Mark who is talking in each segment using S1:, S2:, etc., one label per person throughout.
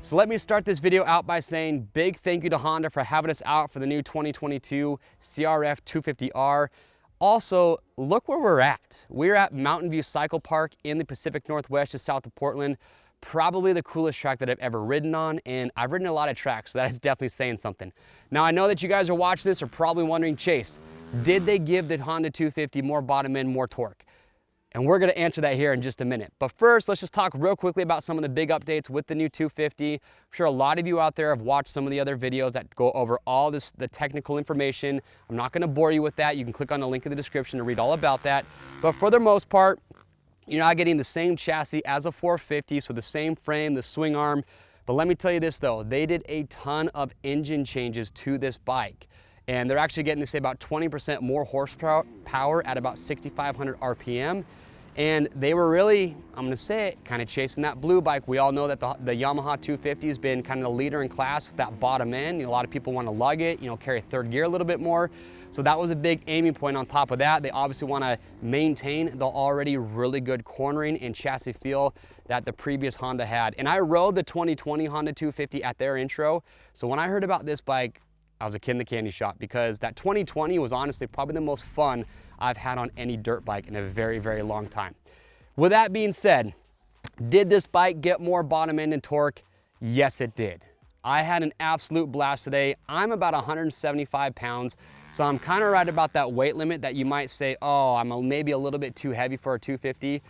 S1: So let me start this video out by saying big thank you to Honda for having us out for the new 2022 CRF250R. Also, look where we're at. We're at Mountain View Cycle Park in the Pacific Northwest, just south of Portland. Probably the coolest track that I've ever ridden on, and I've ridden a lot of tracks, so that is definitely saying something. Now, I know that you guys are watching this are probably wondering, Chase, did they give the Honda 250 more bottom end, more torque? And we're gonna answer that here in just a minute. But first, let's just talk real quickly about some of the big updates with the new 250. I'm sure a lot of you out there have watched some of the other videos that go over all the technical information. I'm not gonna bore you with that. You can click on the link in the description to read all about that. But for the most part, you're not getting the same chassis as a 450, so the same frame, the swing arm. But let me tell you this though, they did a ton of engine changes to this bike. And they're actually getting to say about 20% more horsepower at about 6,500 RPM. And they were really, I'm gonna say it, kind of chasing that blue bike. We all know that the Yamaha 250 has been kind of the leader in class with that bottom end. A lot of people wanna lug it, carry third gear a little bit more. So that was a big aiming point. On top of that, they obviously wanna maintain the already really good cornering and chassis feel that the previous Honda had. And I rode the 2020 Honda 250 at their intro. So when I heard about this bike, I was a kid in the candy shop, because that 2020 was honestly probably the most fun I've had on any dirt bike in a very, very long time. With that being said, did this bike get more bottom end and torque? Yes, it did. I had an absolute blast today. I'm about 175 pounds, so I'm kind of right about that weight limit that you might say, oh, I'm maybe a little bit too heavy for a 250.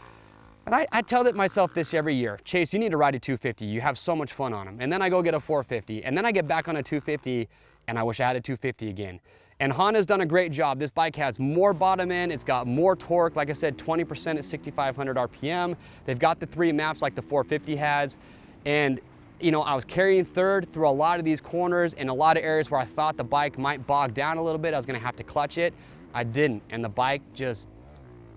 S1: And I tell myself this every year, Chase, you need to ride a 250. You have so much fun on them. And then I go get a 450, and then I get back on a 250, and I wish I had a 250 again. And Honda's done a great job. This bike has more bottom end, it's got more torque, like I said, 20% at 6,500 RPM. They've got the 3 maps like the 450 has. And I was carrying third through a lot of these corners and a lot of areas where I thought the bike might bog down a little bit. I was gonna have to clutch it. I didn't, and the bike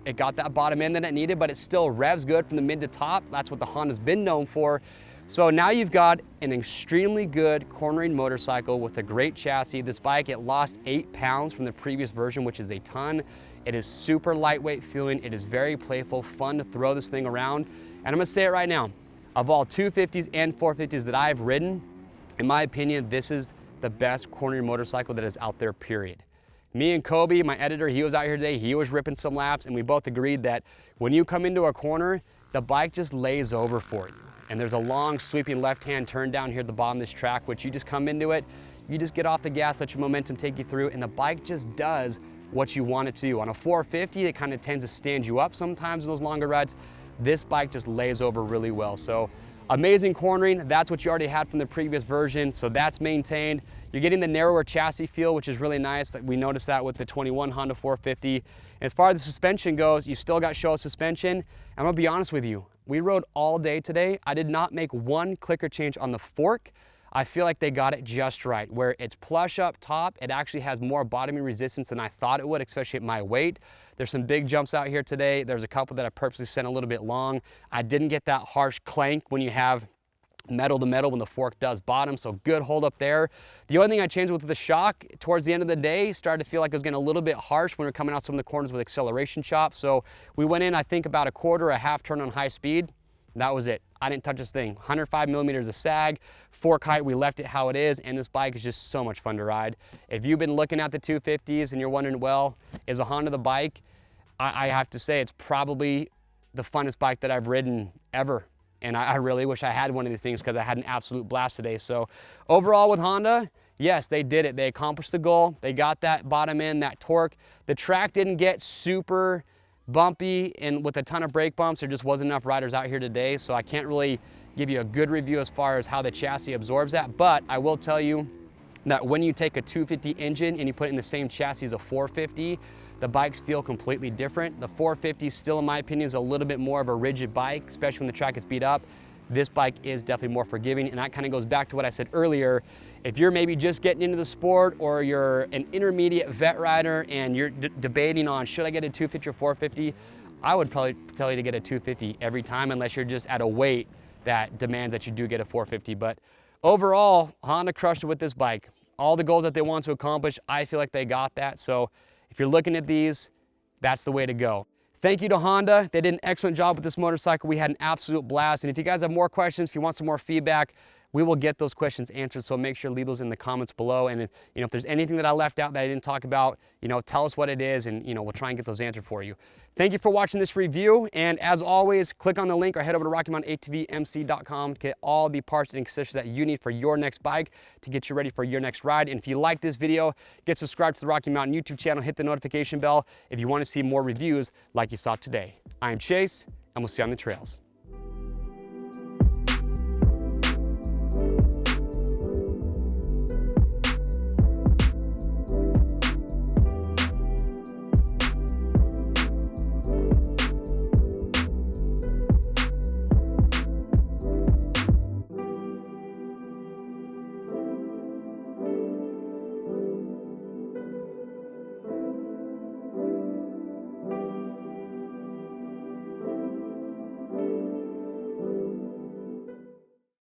S1: it got that bottom end that it needed, but it still revs good from the mid to top. That's what the Honda's been known for. So now you've got an extremely good cornering motorcycle with a great chassis. This bike, it lost 8 pounds from the previous version, which is a ton. It is super lightweight feeling. It is very playful, fun to throw this thing around. And I'm gonna say it right now, of all 250s and 450s that I've ridden, in my opinion, this is the best cornering motorcycle that is out there, period. Me and Kobe, my editor, he was out here today, he was ripping some laps, and we both agreed that when you come into a corner, the bike just lays over for you. And there's a long sweeping left-hand turn down here at the bottom of this track, which you just come into it, you just get off the gas, let your momentum take you through, and the bike just does what you want it to do. On a 450, it kind of tends to stand you up sometimes in those longer rides. This bike just lays over really well. So amazing cornering, that's what you already had from the previous version, so that's maintained. You're getting the narrower chassis feel, which is really nice. We noticed that with the 21 Honda 450. And as far as the suspension goes, you still got Showa suspension. I'm gonna be honest with you, we rode all day today. I did not make one clicker change on the fork. I feel like they got it just right. Where it's plush up top, it actually has more bottoming resistance than I thought it would, especially at my weight. There's some big jumps out here today. There's a couple that I purposely sent a little bit long. I didn't get that harsh clank when you have metal to metal when the fork does bottom, so good hold up there. The only thing I changed with the shock towards the end of the day, started to feel like it was getting a little bit harsh when we were coming out some of the corners with acceleration chop. So we went in, I think, about a quarter, a half turn on high speed. That was it. I didn't touch this thing. 105 millimeters of sag, fork height, we left it how it is, and this bike is just so much fun to ride. If you've been looking at the 250s and you're wondering, well, is a Honda the bike? I have to say it's probably the funnest bike that I've ridden ever. And I really wish I had one of these things because I had an absolute blast today. So overall with Honda, yes, they did it. They accomplished the goal. They got that bottom end, that torque. The track didn't get super bumpy and with a ton of brake bumps. There just wasn't enough riders out here today. So I can't really give you a good review as far as how the chassis absorbs that. But I will tell you that when you take a 250 engine and you put it in the same chassis as a 450, the bikes feel completely different. The 450 still, in my opinion, is a little bit more of a rigid bike, especially when the track is beat up. This bike is definitely more forgiving, and that kind of goes back to what I said earlier. If you're maybe just getting into the sport, or you're an intermediate vet rider and you're debating on, should I get a 250 or 450? I would probably tell you to get a 250 every time, unless you're just at a weight that demands that you do get a 450. But overall, Honda crushed it with this bike. All the goals that they want to accomplish, I feel like they got that. So if you're looking at these, that's the way to go. Thank you to Honda. They did an excellent job with this motorcycle. We had an absolute blast. And if you guys have more questions, if you want some more feedback, we will get those questions answered. So make sure to leave those in the comments below. And if there's anything that I left out that I didn't talk about, tell us what it is, and we'll try and get those answered for you. Thank you for watching this review. And as always, click on the link or head over to RockyMountainATVMC.com to get all the parts and accessories that you need for your next bike to get you ready for your next ride. And if you like this video, get subscribed to the Rocky Mountain YouTube channel, hit the notification bell if you want to see more reviews like you saw today. I am Chase, and we'll see you on the trails.